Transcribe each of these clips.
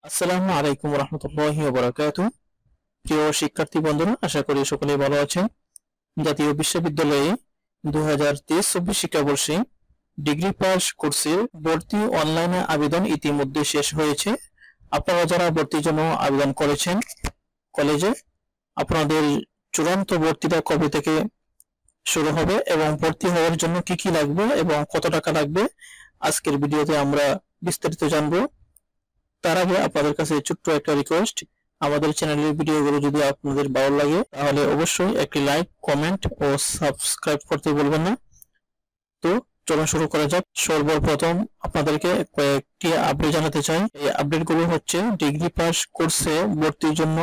আসসালামু আলাইকুম রহমতুল্লাহি ওয়া বারাকাতুহু। প্রিয় শিক্ষার্থী বন্ধুরা, আশা করি সকলেই ভালো আছেন। জাতীয় বিশ্ববিদ্যালয়ে 2023-24 শিক্ষাবর্ষে ডিগ্রি পাস কোর্সের ভর্তি অনলাইনে আবেদন ইতিমধ্যে শেষ হয়েছে। আপনারা যারা ভর্তির জন্য আবেদন করেছেন কলেজে, আপনাদের চূড়ান্ত ভর্তিটা কবে থেকে শুরু হবে এবং ভর্তি হওয়ার জন্য কি কি লাগবে এবং কত টাকা লাগবে, আজকের ভিডিওতে আমরা বিস্তারিত জানবো। তার আগে আপনাদের কাছে ছোট্ট একটা রিকোয়েস্ট, আমাদের চ্যানেলের ভিডিওগুলো যদি আপনাদের ভালো লাগে তাহলে অবশ্যই একটি লাইক, কমেন্ট ও সাবস্ক্রাইব করতে ভুলবেন না। তো চলুন শুরু করা যাক। সর্বপ্রথম আপনাদেরকে কয়েকটি আপডেট জানাতে চাই। এই আপডেটগুলো হচ্ছে, ডিগ্রি পাস কোর্সে ভর্তির জন্য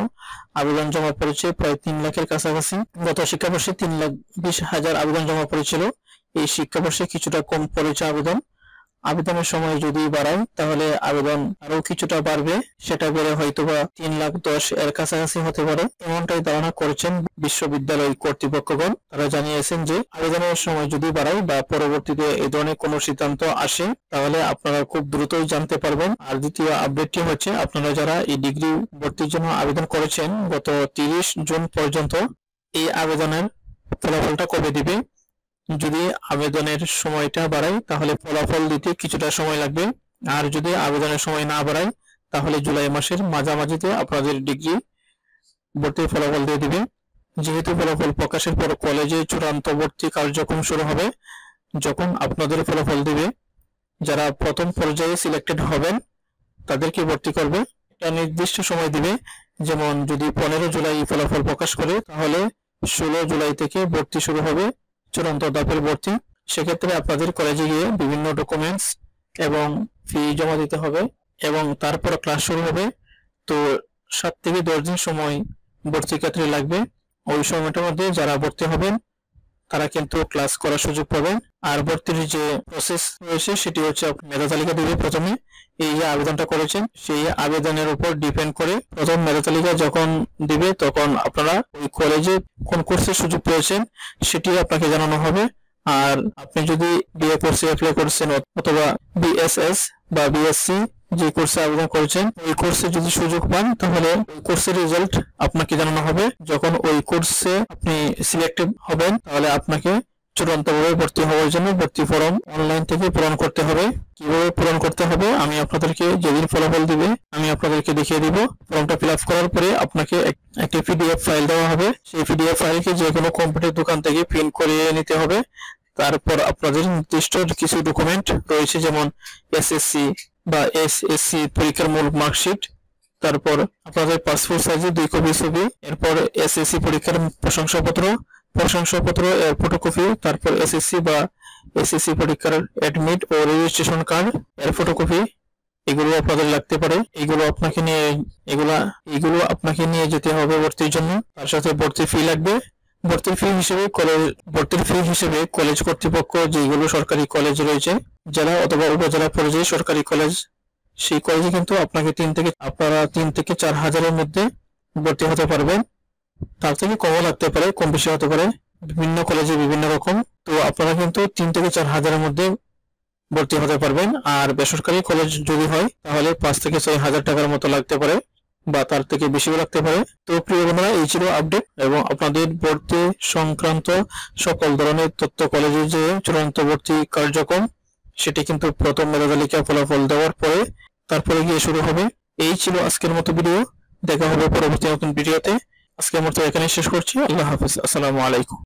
আবেদন জমা পড়েছে প্রায় 3 লাখের কাছাকাছি। গত শিক্ষাবর্ষে 3,20,000 আবেদন জমা পড়েছিল। এই শিক্ষাবর্ষে কিছুটা কম পড়েছে আবেদন। আবেদনের সময় যদি বাড়ায় তাহলে আবেদন আরো কিছুটা বাড়বে, সেটা বেড়ে হয়তোবা 3,10,000 এর কাছাকাছি হতে পারে, এমনটাই ধারণা করেছেন বিশ্ববিদ্যালয় কর্তৃপক্ষগণ। তারা জানিয়েছেন যে আবেদনের সময় যদি বাড়ায় বা পরবর্তীতে এই ধরনের কোনো সিদ্ধান্ত আসে তাহলে আপনারা খুব দ্রুতই জানতে পারবেন। আর দ্বিতীয় আপডেটটি হচ্ছে, আপনারা যারা এই ডিগ্রি ভর্তির জন্য আবেদন করেছেন গত 30 জুন পর্যন্ত, এই আবেদনের ফলাফলটা কবে দিবে। যদি আবেদনের সময়টা বাড়ায় তাহলে ফলাফল দিতে কিছুটা সময় লাগবে, আর যদি আবেদনের সময় না বাড়ায় তাহলে জুলাই মাসের মাঝামাঝিতে আপনাদের ডিগ্রি ভর্তির ফলাফল দিয়ে দিবে। যেহেতু ফলাফল প্রকাশের পর কলেজে চূড়ান্ত ভর্তি কার্যক্রম শুরু হবে, যখন আপনাদের ফলাফল দিবে, যারা প্রথম পর্যায়ে সিলেক্টেড হবেন তাদেরকে ভর্তি করবে। একটা নির্দিষ্ট সময় দিবে, যেমন যদি 15 জুলাই ফলাফল প্রকাশ করে তাহলে 16 জুলাই থেকে ভর্তি শুরু হবে, চূড়ান্ত ধাপের ভর্তি। সেক্ষেত্রে আপনাদের কলেজে গিয়ে বিভিন্ন ডকুমেন্টস এবং ফি জমা দিতে হবে এবং তারপর ক্লাস শুরু হবে। তো 7 থেকে 10 দিন সময় ভর্তির ক্ষেত্রে লাগবে। ওই সময়টার মধ্যে যারা ভর্তি হবেন তারা কিন্তু ক্লাস করার সুযোগ পাবেন। আর ভর্তির যে প্রসেস রয়েছে সেটি হচ্ছে, মেধা তালিকা দিবে প্রথমে। এই যে আবেদনটা করেছেন সেই আবেদনের উপর ডিপেন্ড করে প্রথম মেধা তালিকা যখন দিবে তখন আপনারা ওই কলেজে কোন কোর্সের সুযোগ পেয়েছেন সেটি আপনাকে জানানো হবে। আর আপনি যদি বিএ কোর্সে অ্যাপ্লাই করছেন অথবা বিএসএস বা বিএসসি যে কোর্সে আবেদন করেছেন ওই কোর্সে যদি সুযোগ পান তাহলে ওই কোর্সের রেজাল্ট আপনাকে জানানো হবে। যখন ওই কোর্সে আপনি সিলেক্টেড হবেন তাহলে আপনাকে চূড়ান্তভাবে ভর্তি হওয়ার জন্য ভর্তি ফর্ম অনলাইন থেকে পূরণ করতে হবে। কিভাবে পূরণ করতে হবে আমি আপনাদেরকে যেদিন ফলাফল দিবে আমি আপনাদেরকে দেখিয়ে দিব। ফর্মটা ফিল আপ করার পরে আপনাকে একটি পিডিএফ ফাইল দেওয়া হবে। সেই পিডিএফ ফাইলকে যে কোনো কম্পিউটার দোকান থেকে প্রিন্ট করিয়ে নিতে হবে। তারপর আপনাদের নির্দিষ্ট কিছু ডকুমেন্ট রয়েছে, যেমন এসএসসি বা এসএসসি পরীক্ষার মূল মার্কশিট, তারপর আপনাদের পাসপোর্ট সাইজের 2 কপি ছবি, এরপর এসএসসি পরীক্ষার প্রশংসাপত্র এর ফটোকপি, তারপর এসএসসি বা এসএসসি পরীক্ষার অ্যাডমিট ও রেজিস্ট্রেশন কার্ড এর ফটোকপি, এগুলো আপনাদের লাগতে পারে। এগুলো আপনাকে নিয়ে যেতে হবে ভর্তির জন্য। তার সাথে ভর্তির ফি লাগবে। ভর্তির ফি হিসেবে কলেজ কর্তৃপক্ষ যেগুলো সরকারি কলেজ রয়েছে, জেলা অথবা উপজেলা পর্যায়ে সরকারি কলেজ, সেই কলেজে কিন্তু আপনারা 3 থেকে 4 হাজারের মধ্যে ভর্তি হতে পারবেন। তার থেকে কমও লাগতে পারে, কম বেশি হতে পারে, বিভিন্ন কলেজে বিভিন্ন রকম। তো আপনারা কিন্তু 3 থেকে 4 হাজারের মধ্যে ভর্তি হতে পারবেন। আর বেসরকারি কলেজ যদি হয় তাহলে 5 থেকে 6 হাজার টাকার মতো লাগতে পারে বা তার থেকে বেশিও লাগতে পারে। তো প্রিয় বন্ধুরা, এই ছিল আপডেট এবং আপনাদের ভর্তি সংক্রান্ত সকল ধরনের তথ্য। কলেজের যে চূড়ান্ত ভর্তি কার্যক্রম সেটি কিন্তু প্রথম মেধা তালিকা ফলাফল দেওয়ার পরে তারপরে গিয়ে শুরু হবে। এই ছিল আজকের মতো ভিডিও। দেখা হবে পরবর্তী নতুন ভিডিওতে। আজকের মতো এখানে শেষ করছি। আল্লাহ হাফেজ। আসসালামু আলাইকুম।